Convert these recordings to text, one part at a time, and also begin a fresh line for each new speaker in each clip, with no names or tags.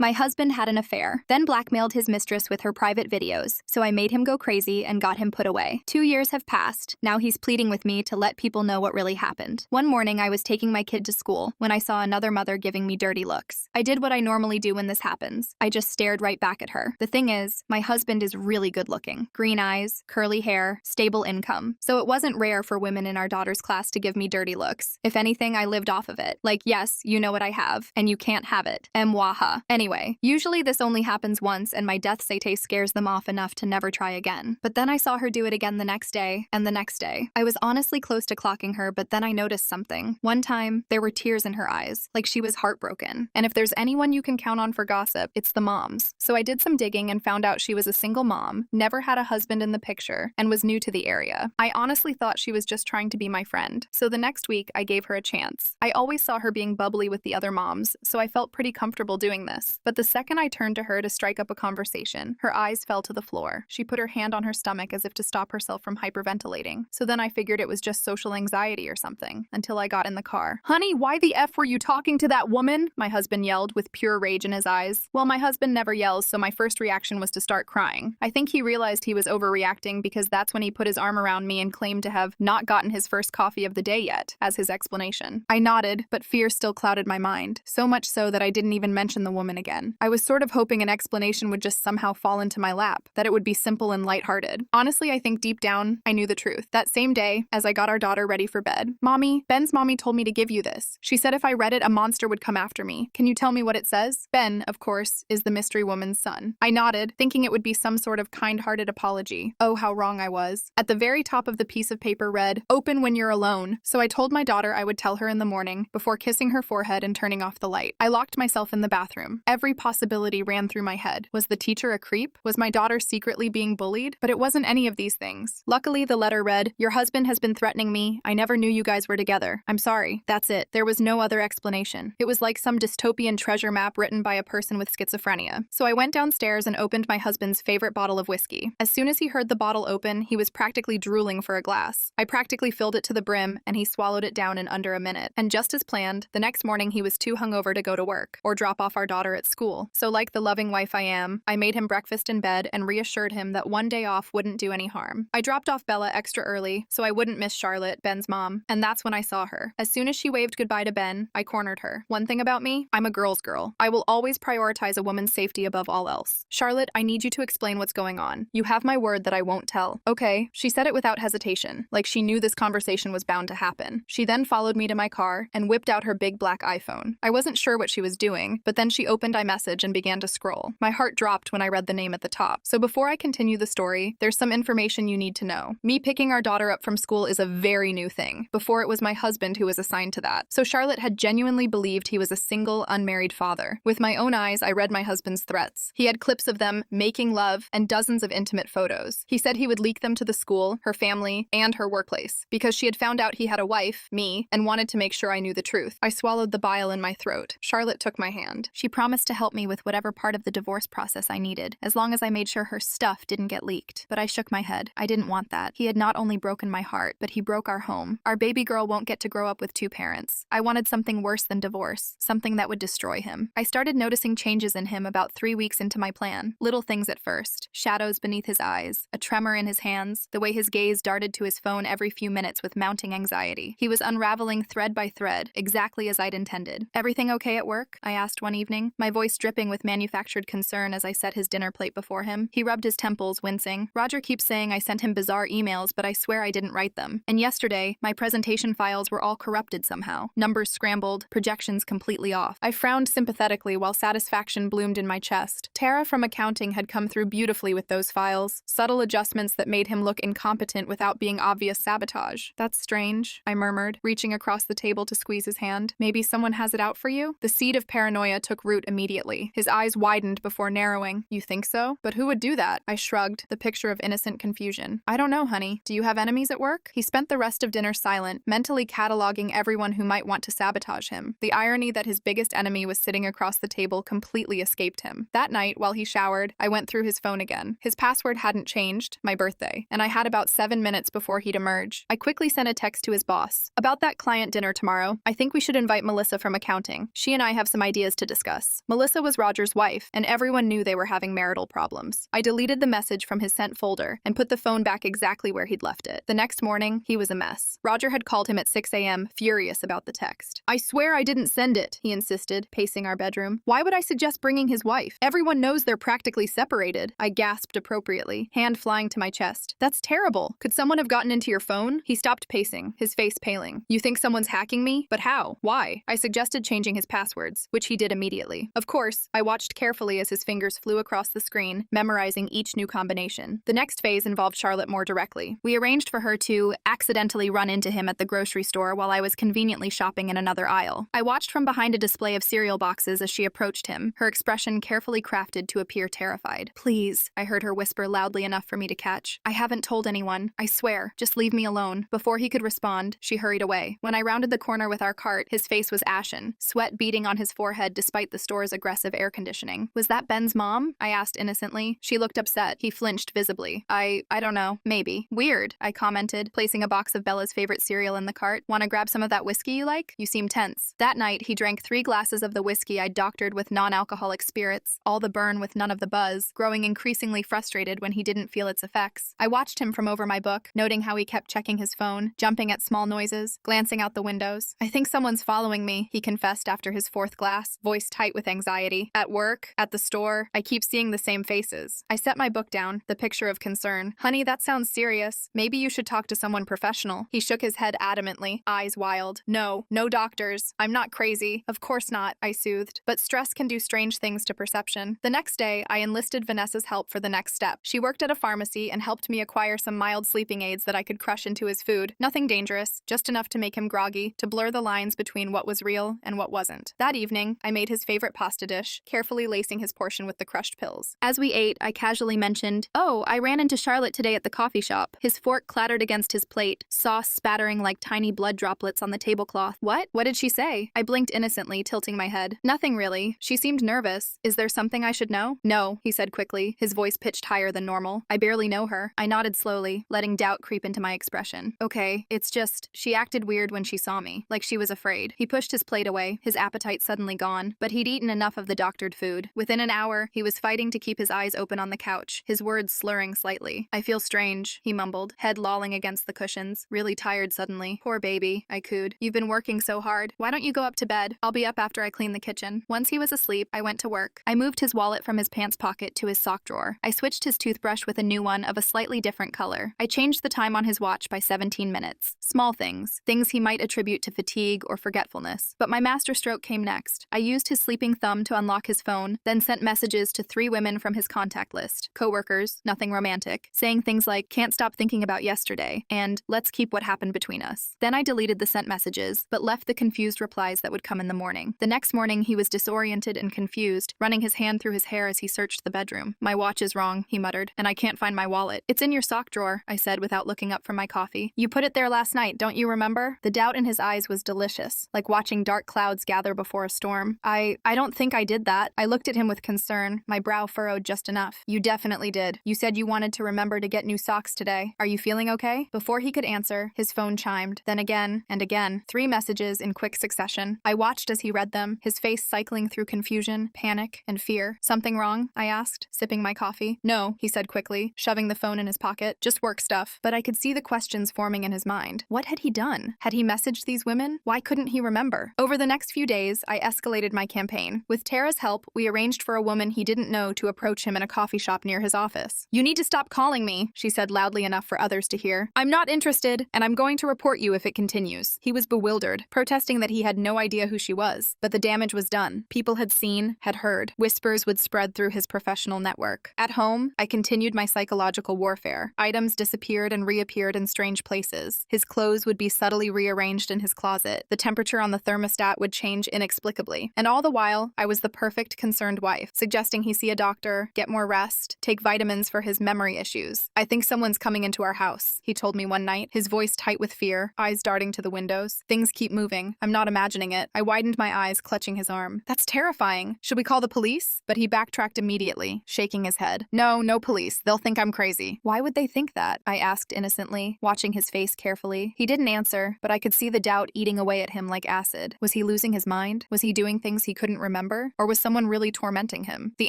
My husband had an affair, then blackmailed his mistress with her private videos, so I made him go crazy and got him put away. 2 years have passed. Now he's pleading with me to let people know what really happened. One morning I was taking my kid to school when I saw another mother giving me dirty looks. I did what I normally do when this happens. I just stared right back at her. The thing is, my husband is really good looking. Green eyes, curly hair, stable income. So it wasn't rare for women in our daughter's class to give me dirty looks. If anything, I lived off of it. Like, yes, you know what I have, and you can't have it. Mwaha. Anyway, usually this only happens once and my death sate scares them off enough to never try again. But then I saw her do it again the next day, and the next day. I was honestly close to clocking her, but then I noticed something. One time, there were tears in her eyes, like she was heartbroken. And if there's anyone you can count on for gossip, it's the moms. So I did some digging and found out she was a single mom, never had a husband in the picture, and was new to the area. I honestly thought she was just trying to be my friend. So the next week, I gave her a chance. I always saw her being bubbly with the other moms, so I felt pretty comfortable doing this. But the second I turned to her to strike up a conversation, her eyes fell to the floor. She put her hand on her stomach as if to stop herself from hyperventilating. So then I figured it was just social anxiety or something, until I got in the car. "Honey, why the F were you talking to that woman?" my husband yelled with pure rage in his eyes. Well, my husband never yells, so my first reaction was to start crying. I think he realized he was overreacting because that's when he put his arm around me and claimed to have not gotten his first coffee of the day yet, as his explanation. I nodded, but fear still clouded my mind, so much so that I didn't even mention the woman again. I was sort of hoping an explanation would just somehow fall into my lap, that it would be simple and lighthearted. Honestly, I think deep down, I knew the truth. That same day, as I got our daughter ready for bed, "Mommy, Ben's mommy told me to give you this. She said if I read it, a monster would come after me. Can you tell me what it says?" Ben, of course, is the mystery woman's son. I nodded, thinking it would be some sort of kind-hearted apology. Oh, how wrong I was. At the very top of the piece of paper read, "Open when you're alone." So I told my daughter I would tell her in the morning, before kissing her forehead and turning off the light. I locked myself in the bathroom. Every possibility ran through my head. Was the teacher a creep? Was my daughter secretly being bullied? But it wasn't any of these things. Luckily, the letter read, "Your husband has been threatening me. I never knew you guys were together. I'm sorry." That's it. There was no other explanation. It was like some dystopian treasure map written by a person with schizophrenia. So I went downstairs and opened my husband's favorite bottle of whiskey. As soon as he heard the bottle open, he was practically drooling for a glass. I practically filled it to the brim, and he swallowed it down in under a minute. And just as planned, the next morning he was too hungover to go to work or drop off our daughter at school. So like the loving wife I am, I made him breakfast in bed and reassured him that one day off wouldn't do any harm. I dropped off Bella extra early so I wouldn't miss Charlotte, Ben's mom, and that's when I saw her. As soon as she waved goodbye to Ben, I cornered her. One thing about me, I'm a girl's girl. I will always prioritize a woman's safety above all else. "Charlotte, I need you to explain what's going on. You have my word that I won't tell." "Okay." She said it without hesitation, like she knew this conversation was bound to happen. She then followed me to my car and whipped out her big black iPhone. I wasn't sure what she was doing, but then she opened iMessage and began to scroll. My heart dropped when I read the name at the top. So before I continue the story, there's some information you need to know. Me picking our daughter up from school is a very new thing. Before, it was my husband who was assigned to that. So Charlotte had genuinely believed he was a single, unmarried father. With my own eyes, I read my husband's threats. He had clips of them making love and dozens of intimate photos. He said he would leak them to the school, her family, and her workplace, because she had found out he had a wife, me, and wanted to make sure I knew the truth. I swallowed the bile in my throat. Charlotte took my hand. She promised to help me with whatever part of the divorce process I needed, as long as I made sure her stuff didn't get leaked. But I shook my head. I didn't want that. He had not only broken my heart, but he broke our home. Our baby girl won't get to grow up with two parents. I wanted something worse than divorce, something that would destroy him. I started noticing changes in him about 3 weeks into my plan. Little things at first. Shadows beneath his eyes, a tremor in his hands, the way his gaze darted to his phone every few minutes with mounting anxiety. He was unraveling thread by thread, exactly as I'd intended. "Everything okay at work?" I asked one evening, my voice dripping with manufactured concern as I set his dinner plate before him. He rubbed his temples, wincing. "Roger keeps saying I sent him bizarre emails, but I swear I didn't write them. And yesterday, my presentation files were all corrupted somehow. Numbers scrambled, projections completely off." I frowned sympathetically while satisfaction bloomed in my chest. Tara from accounting had come through beautifully with those files, subtle adjustments that made him look incompetent without being obvious sabotage. "That's strange," I murmured, reaching across the table to squeeze his hand. "Maybe someone has it out for you?" The seed of paranoia took root immediately. His eyes widened before narrowing. "You think so? But who would do that?" I shrugged, the picture of innocent confusion. "I don't know, honey. Do you have enemies at work?" He spent the rest of dinner silent, mentally cataloging everyone who might want to sabotage him. The irony that his biggest enemy was sitting across the table completely escaped him. That night, while he showered, I went through his phone again. His password hadn't changed, my birthday, and I had about 7 minutes before he'd emerge. I quickly sent a text to his boss. "About that client dinner tomorrow, I think we should invite Melissa from accounting. She and I have some ideas to discuss." Melissa was Roger's wife, and everyone knew they were having marital problems. I deleted the message from his sent folder and put the phone back exactly where he'd left it. The next morning, he was a mess. Roger had called him at 6 a.m., furious about the text. "I swear I didn't send it," he insisted, pacing our bedroom. "Why would I suggest bringing his wife? Everyone knows they're practically separated." I gasped appropriately, hand flying to my chest. "That's terrible. Could someone have gotten into your phone?" He stopped pacing, his face paling. "You think someone's hacking me? But how? Why?" I suggested changing his passwords, which he did immediately. Of course, I watched carefully as his fingers flew across the screen, memorizing each new combination. The next phase involved Charlotte more directly. We arranged for her to accidentally run into him at the grocery store while I was conveniently shopping in another aisle. I watched from behind a display of cereal boxes as she approached him, her expression carefully crafted to appear terrified. "Please," I heard her whisper loudly enough for me to catch. "I haven't told anyone. I swear. Just leave me alone." Before he could respond, she hurried away. When I rounded the corner with our cart, his face was ashen, sweat beading on his forehead despite the store's aggressive air conditioning. "Was that Ben's mom?" I asked innocently. She looked upset. He flinched visibly. I don't know. Maybe. "Weird," I commented, placing a box of Bella's favorite cereal in the cart. "Want to grab some of that whiskey you like? You seem tense." That night, he drank 3 glasses of the whiskey I'd doctored with non-alcoholic spirits, all the burn with none of the buzz, growing increasingly frustrated when he didn't feel its effects. I watched him from over my book, noting how he kept checking his phone, jumping at small noises, glancing out the windows. "I think someone's following me," he confessed after his 4th glass, voice tight with anxiety. "At work, at the store, I keep seeing the same faces." I set my book down, the picture of concern. "Honey, that sounds serious. Maybe you should talk to someone professional." He shook his head adamantly, eyes wild. "No doctors. I'm not crazy." "Of course not," I soothed. "But stress can do strange things to perception." The next day, I enlisted Vanessa's help for the next step. She worked at a pharmacy and helped me acquire some mild sleeping aids that I could crush into his food. Nothing dangerous, just enough to make him groggy, to blur the lines between what was real and what wasn't. That evening, I made his favorite pasta dish, carefully lacing his portion with the crushed pills. As we ate, I casually mentioned, "Oh, I ran into Charlotte today at the coffee shop." His fork clattered against his plate, sauce spattering like tiny blood droplets on the tablecloth. "What? What did she say?" I blinked innocently, tilting my head. "Nothing really. She seemed nervous. Is there something I should know?" "No," he said quickly, his voice pitched higher than normal. "I barely know her." I nodded slowly, letting doubt creep into my expression. "Okay, it's just, she acted weird when she saw me, like she was afraid." He pushed his plate away, his appetite suddenly gone, but he'd eaten enough of the doctored food. Within an hour, he was fighting to keep his eyes open on the couch, his words slurring slightly. "I feel strange," he mumbled, head lolling against the cushions, really tired suddenly. "Poor baby," I cooed. "You've been working so hard. Why don't you go up to bed? I'll be up after I clean the kitchen." Once he was asleep, I went to work. I moved his wallet from his pants pocket to his sock drawer. I switched his toothbrush with a new one of a slightly different color. I changed the time on his watch by 17 minutes. Small things he might attribute to fatigue or forgetfulness. But my masterstroke came next. I used his sleeping thumb to unlock his phone, then sent messages to 3 women from his contact list. Coworkers, nothing romantic, saying things like, "Can't stop thinking about yesterday," and "Let's keep what happened between us." Then I deleted the sent messages, but left the confused replies that would come in the morning. The next morning, he was disoriented and confused, running his hand through his hair as he searched the bedroom. "My watch is wrong," he muttered, "and I can't find my wallet." "It's in your sock drawer," I said without looking up from my coffee. "You put it there last night, don't you remember?" The doubt in his eyes was delicious, like watching dark clouds gather before a storm. I don't think I did that." I looked at him with concern, my brow furrowed just enough. "You definitely did. You said you wanted to remember to get new socks today. Are you feeling okay?" Before he could answer, his phone chimed, then again and again, 3 messages in quick succession. I watched as he read them, his face cycling through confusion, panic, and fear. "Something wrong?" I asked, sipping my coffee. "No," he said quickly, shoving the phone in his pocket. "Just work stuff." But I could see the questions forming in his mind. What had he done? Had he messaged these women? Why couldn't he remember? Over the next few days, I escalated my campaign. With Tara's help, we arranged for a woman he didn't know to approach him in a coffee shop near his office. "You need to stop calling me," she said loudly enough for others to hear. "I'm not interested, and I'm going to report you if it continues." He was bewildered, protesting that he had no idea who she was. But the damage was done. People had seen, had heard. Whispers would spread through his professional network. At home, I continued my psychological warfare. Items disappeared and reappeared in strange places. His clothes would be subtly rearranged in his closet. The temperature on the thermostat would change inexplicably. And all the while, I was the perfect concerned wife, suggesting he see a doctor, get more rest, take vitamins for his memory issues. "I think someone's coming into our house," he told me one night, his voice tight with fear, eyes darting to the windows. "Things keep moving. I'm not imagining it." I widened my eyes, clutching his arm. "That's terrifying. Should we call the police?" But he backtracked immediately, shaking his head. No police. They'll think I'm crazy." "Why would they think that?" I asked innocently, watching his face carefully. He didn't answer, but I could see the doubt eating away at him like acid. Was he losing his mind? Was he doing things he couldn't remember? remember? Or was someone really tormenting him? The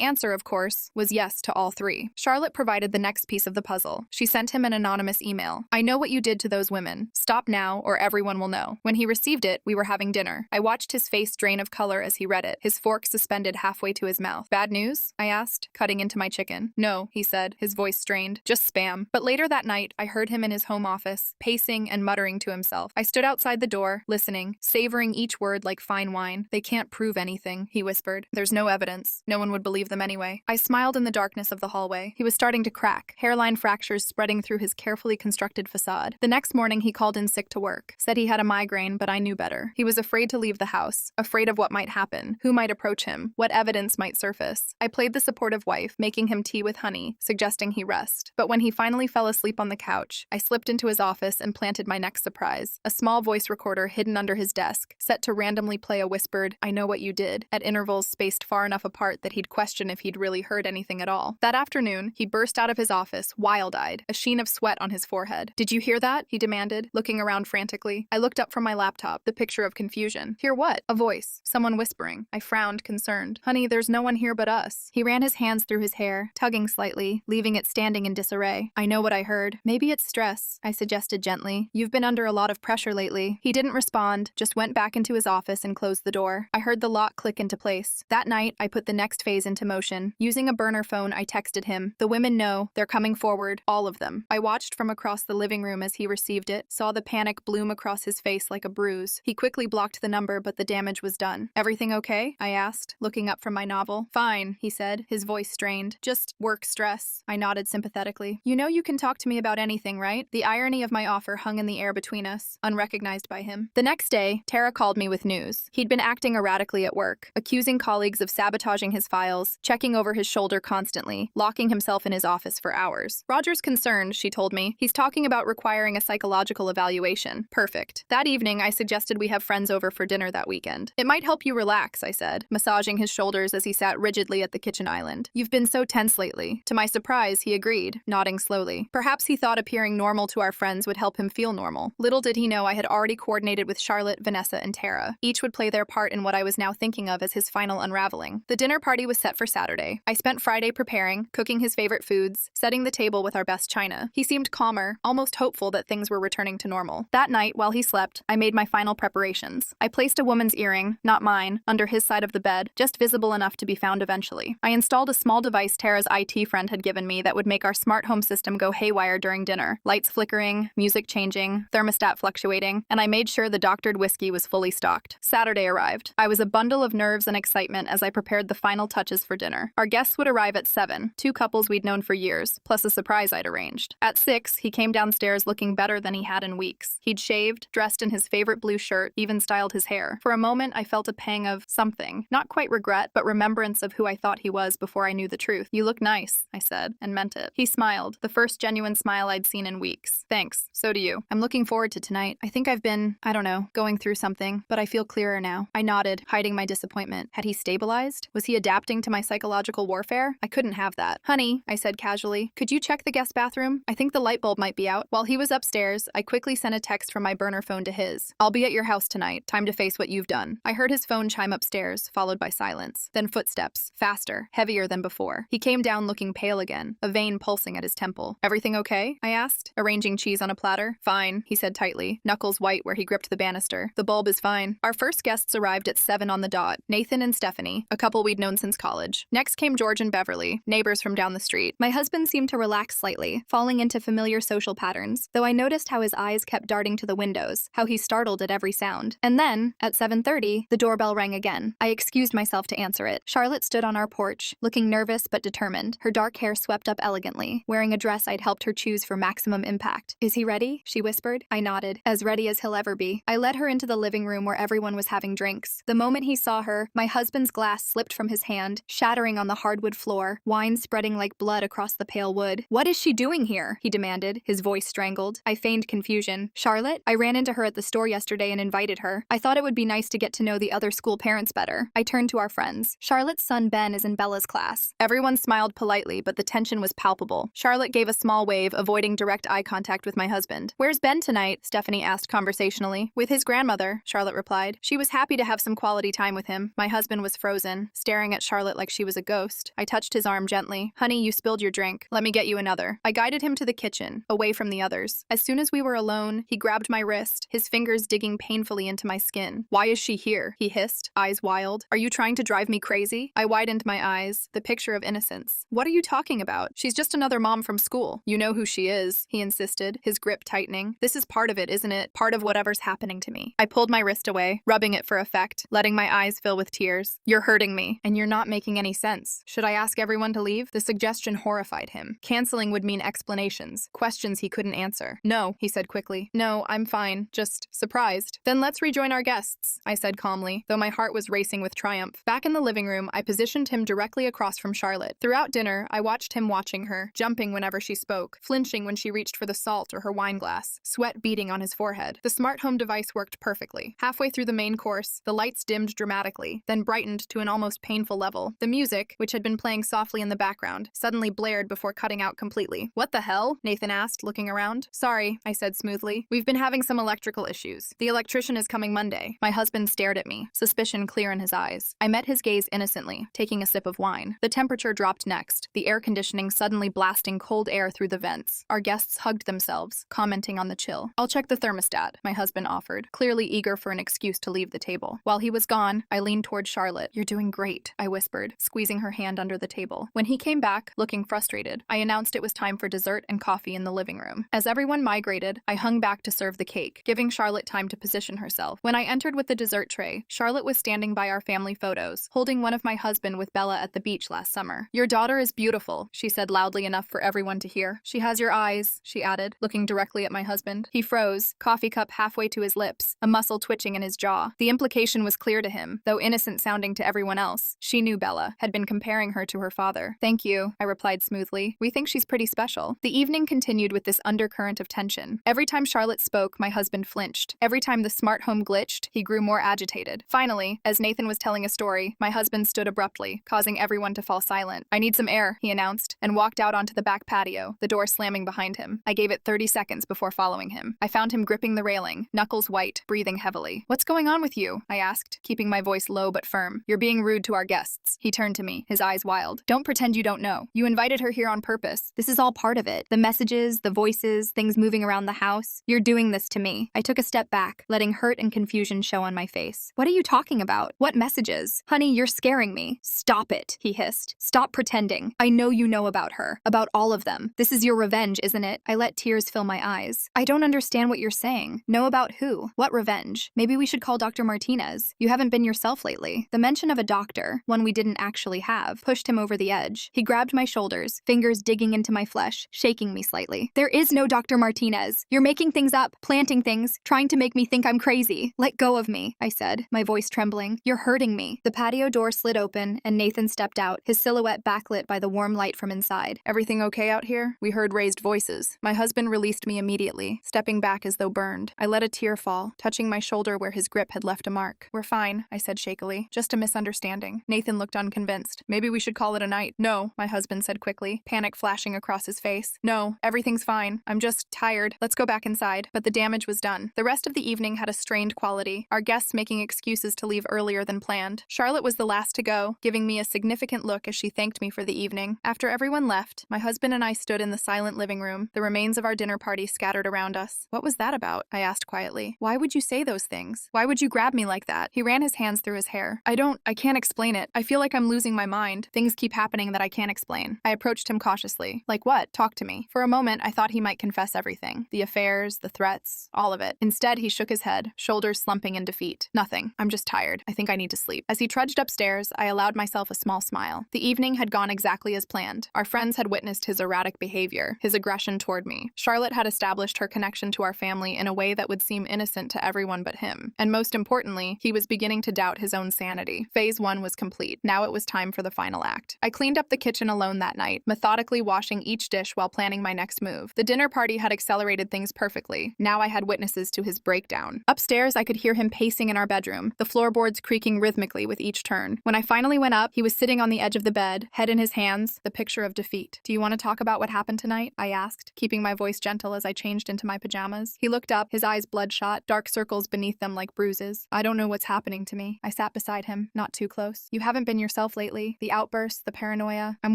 answer, of course, was yes to all three. Charlotte provided the next piece of the puzzle. She sent him an anonymous email. I know what you did to those women. Stop now, or everyone will know. When he received it, we were having dinner. I watched his face drain of color as he read it, his fork suspended halfway to his mouth. Bad news? I asked, cutting into my chicken. No, he said, his voice strained. Just spam. But later that night, I heard him in his home office, pacing and muttering to himself. I stood outside the door, listening, savoring each word like fine wine. They can't prove anything, he whispered. There's no evidence. No one would believe them anyway. I smiled in the darkness of the hallway. He was starting to crack, hairline fractures spreading through his carefully constructed facade. The next morning, he called in sick to work. Said he had a migraine, but I knew better. He was afraid to leave the house, afraid of what might happen, who might approach him, what evidence might surface. I played the supportive wife, making him tea with honey, suggesting he rest. But when he finally fell asleep on the couch, I slipped into his office and planted my next surprise, a small voice recorder hidden under his desk, set to randomly play a whispered, I know what you did, at intervals spaced far enough apart that he'd question if he'd really heard anything at all. That afternoon, he burst out of his office, wild-eyed, a sheen of sweat on his forehead. Did you hear that? He demanded, looking around frantically. I looked up from my laptop, the picture of confusion. Hear what? A voice, someone whispering. I frowned, concerned. Honey, there's no one here but us. He ran his hands through his hair, tugging slightly, leaving it standing in disarray. I know what I heard. Maybe it's stress, I suggested gently. You've been under a lot of pressure lately. He didn't respond, just went back into his office and closed the door. I heard the lock click into place. That night, I put the next phase into motion. Using a burner phone, I texted him. The women know. They're coming forward. All of them. I watched from across the living room as he received it, saw the panic bloom across his face like a bruise. He quickly blocked the number, but the damage was done. Everything okay? I asked, looking up from my novel. Fine, he said, his voice strained. Just work stress. I nodded sympathetically. You know you can talk to me about anything, right? The irony of my offer hung in the air between us, unrecognized by him. The next day, Tara called me with news. He'd been acting erratically at work, accusing colleagues of sabotaging his files, checking over his shoulder constantly, locking himself in his office for hours. Roger's concerned, she told me. He's talking about requiring a psychological evaluation. Perfect. That evening, I suggested we have friends over for dinner that weekend. It might help you relax, I said, massaging his shoulders as he sat rigidly at the kitchen island. You've been so tense lately. To my surprise, he agreed, nodding slowly. Perhaps he thought appearing normal to our friends would help him feel normal. Little did he know I had already coordinated with Charlotte, Vanessa, and Tara. Each would play their part in what I was now thinking of as his final unraveling. The dinner party was set for Saturday. I spent Friday preparing, cooking his favorite foods, setting the table with our best china. He seemed calmer, almost hopeful that things were returning to normal. That night, while he slept, I made my final preparations. I placed a woman's earring, not mine, under his side of the bed, just visible enough to be found eventually. I installed a small device Tara's IT friend had given me that would make our smart home system go haywire during dinner. Lights flickering, music changing, thermostat fluctuating, and I made sure the doctored whiskey was fully stocked. Saturday arrived. I was a bundle of nerves and excitement as I prepared the final touches for dinner. Our guests would arrive at 7, 2 couples we'd known for years, plus a surprise I'd arranged. At 6, he came downstairs looking better than he had in weeks. He'd shaved, dressed in his favorite blue shirt, even styled his hair. For a moment, I felt a pang of something. Not quite regret, but remembrance of who I thought he was before I knew the truth. You look nice, I said, and meant it. He smiled, the first genuine smile I'd seen in weeks. Thanks, so do you. I'm looking forward to tonight. I think I've been, I don't know, going through something, but I feel clearer now. I nodded, hiding my disappointment. Had he stabilized? Was he adapting to my psychological warfare? I couldn't have that. Honey, I said casually, could you check the guest bathroom? I think the light bulb might be out. While he was upstairs, I quickly sent a text from my burner phone to his. I'll be at your house tonight. Time to face what you've done. I heard his phone chime upstairs, followed by silence. Then footsteps, faster, heavier than before. He came down looking pale again, a vein pulsing at his temple. Everything okay? I asked, arranging cheese on a platter. Fine, he said tightly, knuckles white where he gripped the banister. The bulb is fine. Our first guests arrived at 7 on the dot, Nathan and Stephanie, a couple we'd known since college. Next came George and Beverly, neighbors from down the street. My husband seemed to relax slightly, falling into familiar social patterns, though I noticed how his eyes kept darting to the windows, how he startled at every sound. And then, at 7:30, the doorbell rang again. I excused myself to answer it. Charlotte stood on our porch, looking nervous but determined, her dark hair swept up elegantly, wearing a dress I'd helped her choose for maximum impact. Is he ready? She whispered. I nodded. As ready as he'll ever be. I led her into the living room where everyone was having drinks. The moment he saw her, my husband's glass slipped from his hand, shattering on the hardwood floor, wine spreading like blood across the pale wood. What is she doing here? He demanded, his voice strangled. I feigned confusion. Charlotte? I ran into her at the store yesterday and invited her. I thought it would be nice to get to know the other school parents better. I turned to our friends. Charlotte's son Ben is in Bella's class. Everyone smiled politely, but the tension was palpable. Charlotte gave a small wave, avoiding direct eye contact with my husband. Where's Ben tonight? Stephanie asked conversationally. With his grandmother, Charlotte replied. She was happy to have some quality time with him. My husband was frozen, staring at Charlotte like she was a ghost. I touched his arm gently. Honey, you spilled your drink. Let me get you another. I guided him to the kitchen, away from the others. As soon as we were alone, he grabbed my wrist, his fingers digging painfully into my skin. Why is she here? He hissed, eyes wild. Are you trying to drive me crazy? I widened my eyes, the picture of innocence. What are you talking about? She's just another mom from school. You know who she is, he insisted, his grip tightening. This is part of it, isn't it? Part of whatever's happening to me. I pulled my wrist away, rubbing it for effect, letting my eyes fill with tears. You're hurting me, and you're not making any sense. Should I ask everyone to leave? The suggestion horrified him. Canceling would mean explanations, questions he couldn't answer. No, he said quickly. No, I'm fine. Just surprised. Then let's rejoin our guests, I said calmly, though my heart was racing with triumph. Back in the living room, I positioned him directly across from Charlotte. Throughout dinner, I watched him watching her, jumping whenever she spoke, flinching when she reached for the salt or her wine glass, sweat beading on his forehead. The smart home device worked perfectly. Halfway through the main course, the lights dimmed dramatically, then brightened to an almost painful level. The music, which had been playing softly in the background, suddenly blared before cutting out completely. What the hell? Nathan asked, looking around. Sorry, I said smoothly. We've been having some electrical issues. The electrician is coming Monday. My husband stared at me, suspicion clear in his eyes. I met his gaze innocently, taking a sip of wine. The temperature dropped next, the air conditioning suddenly blasting cold air through the vents. Our guests hugged themselves, commenting on the chill. I'll check the thermostat, my husband offered, clearly eager for an excuse to leave the table. While he was gone, I leaned toward Charlotte. You're doing great, I whispered, squeezing her hand under the table. When he came back, looking frustrated, I announced it was time for dessert and coffee in the living room. As everyone migrated, I hung back to serve the cake, giving Charlotte time to position herself. When I entered with the dessert tray, Charlotte was standing by our family photos, holding one of my husband with Bella at the beach last summer. Your daughter is beautiful, she said loudly enough for everyone to hear. She has your eyes, she added, looking directly at my husband. He froze, coffee cup halfway to his lips, a muscle twitching in his jaw. The implication was clear to him, though innocent sounding to everyone else. She knew Bella, had been comparing her to her father. Thank you, I replied smoothly. We think she's pretty special. The evening continued with this undercurrent of tension. Every time Charlotte spoke, my husband flinched. Every time the smart home glitched, he grew more agitated. Finally, as Nathan was telling a story, my husband stood abruptly, causing everyone to fall silent. I need some air, he announced, and walked out onto the back patio, the door slamming behind him. I gave it 30 seconds before following him. I found him gripping the railing, knuckles white, breathing heavily. What's going on with you? I asked, keeping my voice low but firm. You're being rude to our guests. He turned to me, his eyes wild. Don't pretend you don't know. You invited her here on purpose. This is all part of it. The messages, the voices, things moving around the house. You're doing this to me. I took a step back, letting hurt and confusion show on my face. What are you talking about? What messages? Honey, you're scaring me. Stop it, he hissed. Stop pretending. I know you know about her. About all of them. This is your revenge, isn't it? I let tears fill my eyes. I don't understand what you're saying. Know about who? What revenge? Maybe we should call Dr. Martinez. You haven't been yourself lately. The mention of a doctor, one we didn't actually have, pushed him over the edge. He grabbed my shoulders, fingers digging into my flesh, shaking me slightly. There is no Dr. Martinez. You're making things up, planting things, trying to make me think I'm crazy. Let go of me, I said, my voice trembling. You're hurting me. The patio door slid open, and Nathan stepped out, his silhouette backlit by the warm light from inside. Everything okay out here? We heard raised voices. My husband released me immediately, stepping back as though burned. I let a tear fall, touching my shoulder where his grip had left a mark. We're fine, I said shakily. Just a misunderstanding. Nathan looked unconvinced. Maybe we should call it a night. No, my husband said quickly, panic flashing across his face. No, everything's fine. I'm just tired. Let's go back inside. But the damage was done. The rest of the evening had a strained quality, our guests making excuses to leave earlier than planned. Charlotte was the last to go, giving me a significant look as she thanked me for the evening. After everyone left, my husband and I stood in the silent living room, the remains of our dinner party scattered around us. What was that about? I asked quietly. Why would you say those things? Why would you grab me like that? He ran his hands through his hair. I can't explain it. I feel like I'm losing my mind. Things keep happening that I can't explain. I approached him cautiously. Like what? Talk to me. For a moment, I thought he might confess everything. The affairs, the threats, all of it. Instead, he shook his head, shoulders slumping in defeat. Nothing. I'm just tired. I think I need to sleep. As he trudged upstairs, I allowed myself a small smile. The evening had gone exactly as planned. Our friends had witnessed his erratic behavior, his aggression toward me. Charlotte had established her connection to our family in a way that would seem innocent to everyone but him. And most importantly, he was beginning to doubt his own sanity. Phase 1 was complete. Now it was time for the final act. I cleaned up the kitchen alone that night, methodically washing each dish while planning my next move. The dinner party had accelerated things perfectly. Now I had witnesses to his breakdown. Upstairs, I could hear him pacing in our bedroom, the floorboards creaking rhythmically with each turn. When I finally went up, he was sitting on the edge of the bed, head in his hands, the picture of defeat. Do you want to talk about what happened tonight? I asked, keeping my voice gentle as I changed into my pajamas. He looked up, his eyes bloodshot, dark circles beneath them like bruises. I don't know what's happening to me. I sat sat beside him, not too close. You haven't been yourself lately. The outbursts, the paranoia. I'm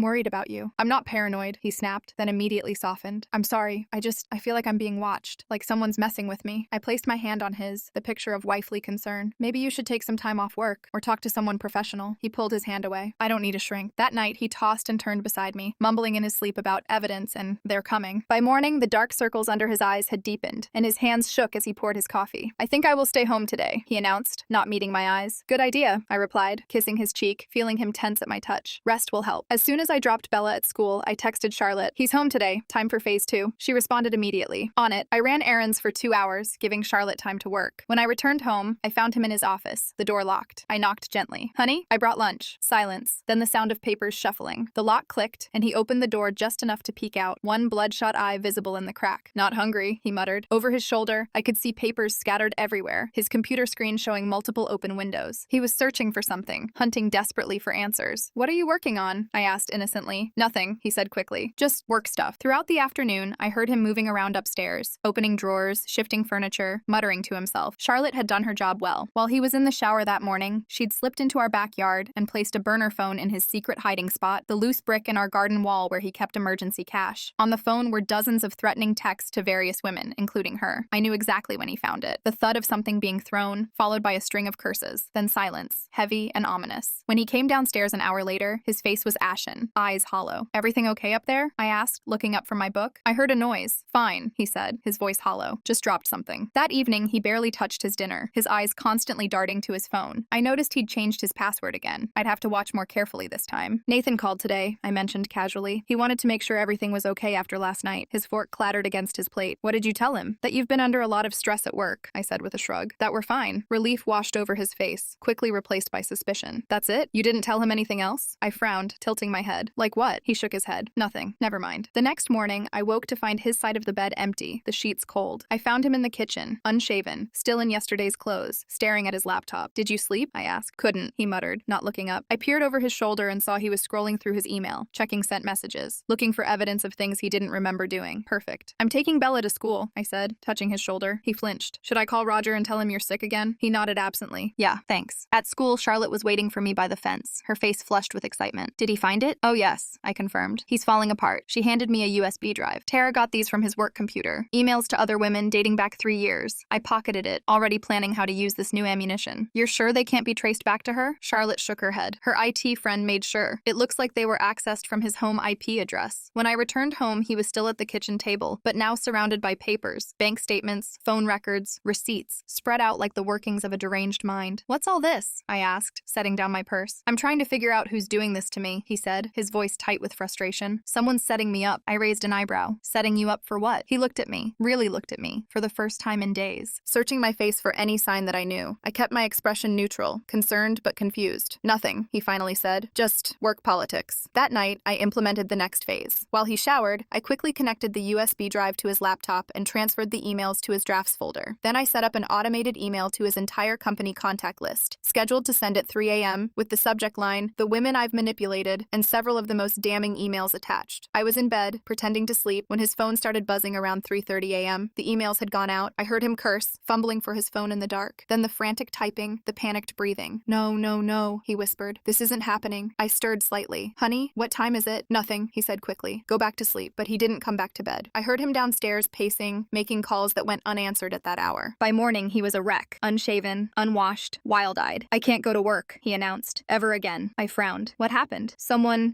worried about you. I'm not paranoid, he snapped, then immediately softened. I'm sorry. I feel like I'm being watched, like someone's messing with me. I placed my hand on his, the picture of wifely concern. Maybe you should take some time off work or talk to someone professional. He pulled his hand away. I don't need a shrink. That night, he tossed and turned beside me, mumbling in his sleep about evidence and they're coming. By morning, the dark circles under his eyes had deepened, and his hands shook as he poured his coffee. I think I will stay home today, he announced, not meeting my eyes. Good idea, I replied, kissing his cheek, feeling him tense at my touch. Rest will help. As soon as I dropped Bella at school, I texted Charlotte, he's home today, time for phase 2. She responded immediately. On it, I ran errands for 2 hours, giving Charlotte time to work. When I returned home, I found him in his office, the door locked. I knocked gently. Honey, I brought lunch. Silence. Then the sound of papers shuffling. The lock clicked, and he opened the door just enough to peek out, one bloodshot eye visible in the crack. Not hungry, he muttered. Over his shoulder, I could see papers scattered everywhere, his computer screen showing multiple open windows. He was searching for something, hunting desperately for answers. What are you working on? I asked innocently. Nothing, he said quickly. Just work stuff. Throughout the afternoon, I heard him moving around upstairs, opening drawers, shifting furniture, muttering to himself. Charlotte had done her job well. While he was in the shower that morning, she'd slipped into our backyard and placed a burner phone in his secret hiding spot, the loose brick in our garden wall where he kept emergency cash. On the phone were dozens of threatening texts to various women, including her. I knew exactly when he found it. The thud of something being thrown, followed by a string of curses, then silence, heavy and ominous. When he came downstairs an hour later, his face was ashen, eyes hollow. Everything okay up there? I asked, looking up from my book. I heard a noise. Fine, he said, his voice hollow. Just dropped something. That evening, he barely touched his dinner, his eyes constantly darting to his phone. I noticed he'd changed his password again. I'd have to watch more carefully this time. Nathan called today, I mentioned casually. He wanted to make sure everything was okay after last night. His fork clattered against his plate. What did you tell him? That you've been under a lot of stress at work, I said with a shrug. That we're fine. Relief washed over his face, quickly replaced by suspicion. That's it? You didn't tell him anything else? I frowned, tilting my head. Like what? He shook his head. Nothing. Never mind. The next morning, I woke to find his side of the bed empty, the sheets cold. I found him in the kitchen, unshaven, still in yesterday's clothes, staring at his laptop. Did you sleep? I asked. Couldn't, he muttered, not looking up. I peered over his shoulder and saw he was scrolling through his email, checking sent messages, looking for evidence of things he didn't remember doing. Perfect. I'm taking Bella to school, I said, touching his shoulder. He flinched. Should I call Roger and tell him you're sick again? He nodded absently. Yeah, thanks. At school, Charlotte was waiting for me by the fence, her face flushed with excitement. Did he find it? Oh yes, I confirmed. He's falling apart. She handed me a USB drive. Tara got these from his work computer. Emails to other women dating back 3 years. I pocketed it, already planning how to use this new ammunition. You're sure they can't be traced back to her? Charlotte shook her head. Her IT friend made sure. It looks like they were accessed from his home IP address. When I returned home, he was still at the kitchen table, but now surrounded by papers, bank statements, phone records, receipts, spread out like the workings of a deranged mind. What's all this? I asked, setting down my purse. I'm trying to figure out who's doing this to me, he said, his voice tight with frustration. Someone's setting me up. I raised an eyebrow. Setting you up for what? He looked at me, really looked at me, for the first time in days, searching my face for any sign that I knew. I kept my expression neutral, concerned but confused. Nothing, he finally said. Just work politics. That night, I implemented the next phase. While he showered, I quickly connected the USB drive to his laptop and transferred the emails to his drafts folder. Then I set up an automated email to his entire company contact list, scheduled to send at 3 a.m. with the subject line, "The women I've manipulated," and several of the most damning emails attached. I was in bed, pretending to sleep, when his phone started buzzing around 3:30 a.m. The emails had gone out. I heard him curse, fumbling for his phone in the dark. Then the frantic typing, the panicked breathing. No, no, no, he whispered. This isn't happening. I stirred slightly. Honey, what time is it? Nothing, he said quickly. Go back to sleep. But he didn't come back to bed. I heard him downstairs pacing, making calls that went unanswered at that hour. By morning, he was a wreck, unshaven, unwashed, wild-eyed. I can't go to work, he announced. Ever again. I frowned. What happened?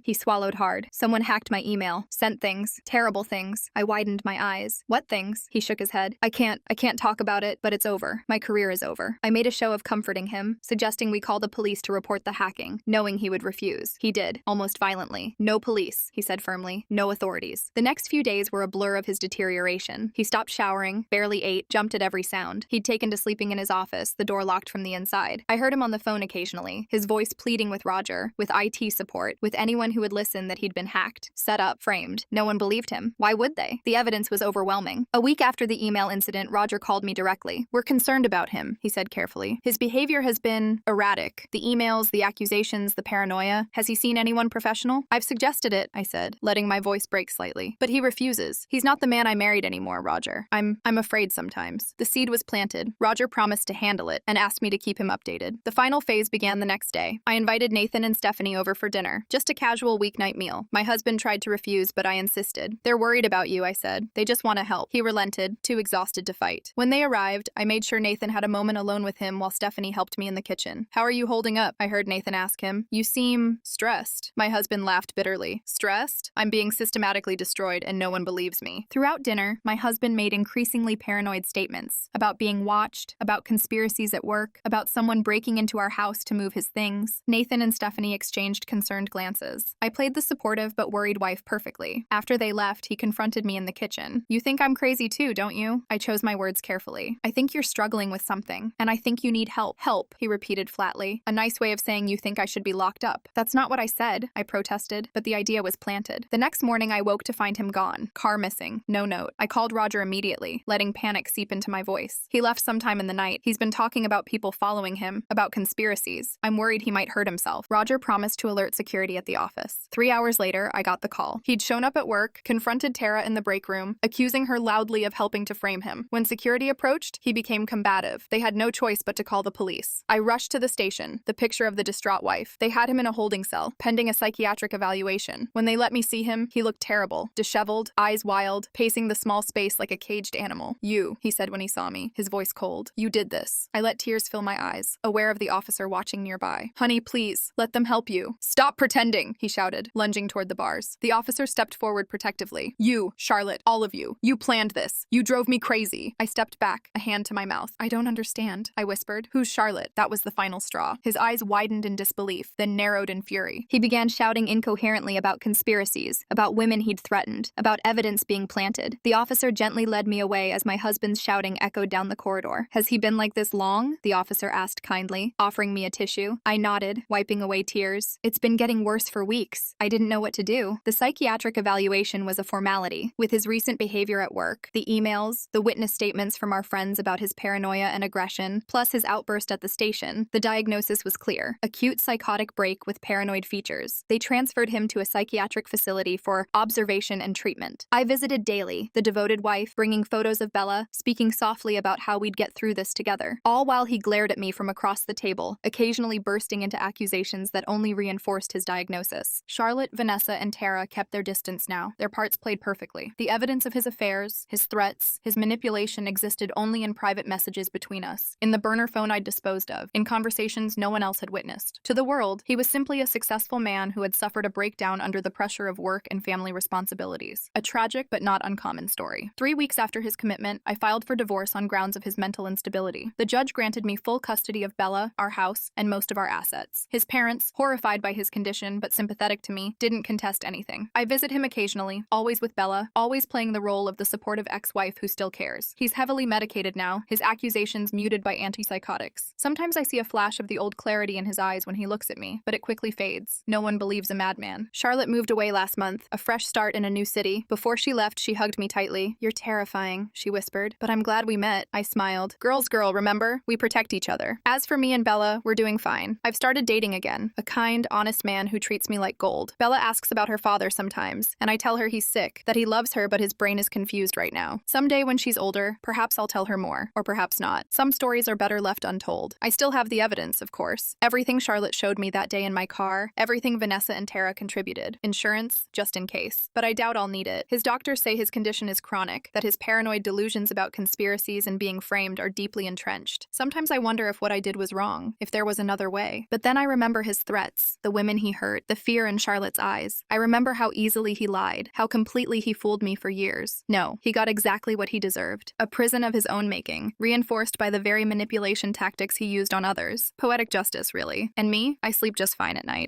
He swallowed hard. Someone hacked my email, sent things, terrible things. I widened my eyes. What things? He shook his head. I can't talk about it, but it's over. My career is over. I made a show of comforting him, suggesting we call the police to report the hacking, knowing he would refuse. He did, almost violently. No police, he said firmly. No authorities. The next few days were a blur of his deterioration. He stopped showering, barely ate, jumped at every sound. He'd taken to sleeping in his office, the door locked from the inside. I heard him on the phone occasionally, his voice pleading with Roger, with IT support, with anyone who would listen that he'd been hacked, set up, framed. No one believed him. Why would they? The evidence was overwhelming. A week after the email incident, Roger called me directly. We're concerned about him, he said carefully. His behavior has been erratic. The emails, the accusations, the paranoia. Has he seen anyone professional? I've suggested it, I said, letting my voice break slightly. But he refuses. He's not the man I married anymore, Roger. I'm afraid sometimes. The seed was planted. Roger promised to handle it and asked me to keep him updated. completed. The final phase began the next day. I invited Nathan and Stephanie over for dinner, just a casual weeknight meal. My husband tried to refuse, but I insisted. They're worried about you, I said. They just want to help. He relented, too exhausted to fight. When they arrived, I made sure Nathan had a moment alone with him while Stephanie helped me in the kitchen. How are you holding up? I heard Nathan ask him. You seem stressed. My husband laughed bitterly. Stressed? I'm being systematically destroyed and no one believes me. Throughout dinner, my husband made increasingly paranoid statements about being watched, about conspiracies at work, about someone breaking into our house to move his things. Nathan and Stephanie exchanged concerned glances. I played the supportive but worried wife perfectly. After they left, he confronted me in the kitchen. You think I'm crazy too, don't you? I chose my words carefully. I think you're struggling with something, and I think you need help. Help, he repeated flatly. A nice way of saying you think I should be locked up. That's not what I said, I protested, but the idea was planted. The next morning, I woke to find him gone. Car missing. No note. I called Roger immediately, letting panic seep into my voice. He left sometime in the night. He's been talking about people following him, about conspiracies. I'm worried he might hurt himself. Roger promised to alert security at the office. 3 hours later, I got the call. He'd shown up at work, confronted Tara in the break room, accusing her loudly of helping to frame him. When security approached, he became combative. They had no choice but to call the police. I rushed to the station, the picture of the distraught wife. They had him in a holding cell, pending a psychiatric evaluation. When they let me see him, he looked terrible, disheveled, eyes wild, pacing the small space like a caged animal. You, he said when he saw me, his voice cold. You did this. I let tears fill my eyes, aware of the officer watching nearby. Honey, please, let them help you. Stop pretending, he shouted, lunging toward the bars. The officer stepped forward protectively. You, Charlotte, all of you. You planned this. You drove me crazy. I stepped back, a hand to my mouth. I don't understand, I whispered. Who's Charlotte? That was the final straw. His eyes widened in disbelief, then narrowed in fury. He began shouting incoherently about conspiracies, about women he'd threatened, about evidence being planted. The officer gently led me away as my husband's shouting echoed down the corridor. Has he been like this long? The officer asked kindly, offering me a tissue. I nodded, wiping away tears. It's been getting worse for weeks. I didn't know what to do. The psychiatric evaluation was a formality. With his recent behavior at work, the emails, the witness statements from our friends about his paranoia and aggression, plus his outburst at the station, the diagnosis was clear. Acute psychotic break with paranoid features. They transferred him to a psychiatric facility for observation and treatment. I visited daily, the devoted wife, bringing photos of Bella, speaking softly about how we'd get through this together. All while he glared at me from across the table, occasionally bursting into accusations that only reinforced his diagnosis. Charlotte, Vanessa, and Tara kept their distance now, their parts played perfectly. The evidence of his affairs, his threats, his manipulation existed only in private messages between us, in the burner phone I'd disposed of, in conversations no one else had witnessed. To the world, he was simply a successful man who had suffered a breakdown under the pressure of work and family responsibilities. A tragic but not uncommon story. 3 weeks after his commitment, I filed for divorce on grounds of his mental instability. The judge granted me full custody of Bella, our house, and most of our assets. His parents, horrified by his condition but sympathetic to me, didn't contest anything. I visit him occasionally, always with Bella, always playing the role of the supportive ex-wife who still cares. He's heavily medicated now, his accusations muted by antipsychotics. Sometimes I see a flash of the old clarity in his eyes when he looks at me, but it quickly fades. No one believes a madman. Charlotte moved away last month, a fresh start in a new city. Before she left, she hugged me tightly. You're terrifying, she whispered, but I'm glad we met. I smiled. Girl's girl, remember? We protect each other. As for me and Bella, we're doing fine. I've started dating again, a kind, honest man who treats me like gold. Bella asks about her father sometimes, and I tell her he's sick, that he loves her but his brain is confused right now. Someday when she's older, perhaps I'll tell her more, or perhaps not. Some stories are better left untold. I still have the evidence, of course. Everything Charlotte showed me that day in my car, everything Vanessa and Tara contributed. Insurance, just in case. But I doubt I'll need it. His doctors say his condition is chronic, that his paranoid delusions about conspiracies and being framed are deeply entrenched. Sometimes I wonder if what I did was wrong, if there was another way. But then I remember his threats, the women he hurt, the fear in Charlotte's eyes. I remember how easily he lied, how completely he fooled me for years. No, he got exactly what he deserved. A prison of his own making, reinforced by the very manipulation tactics he used on others. Poetic justice, really. And me, I sleep just fine at night.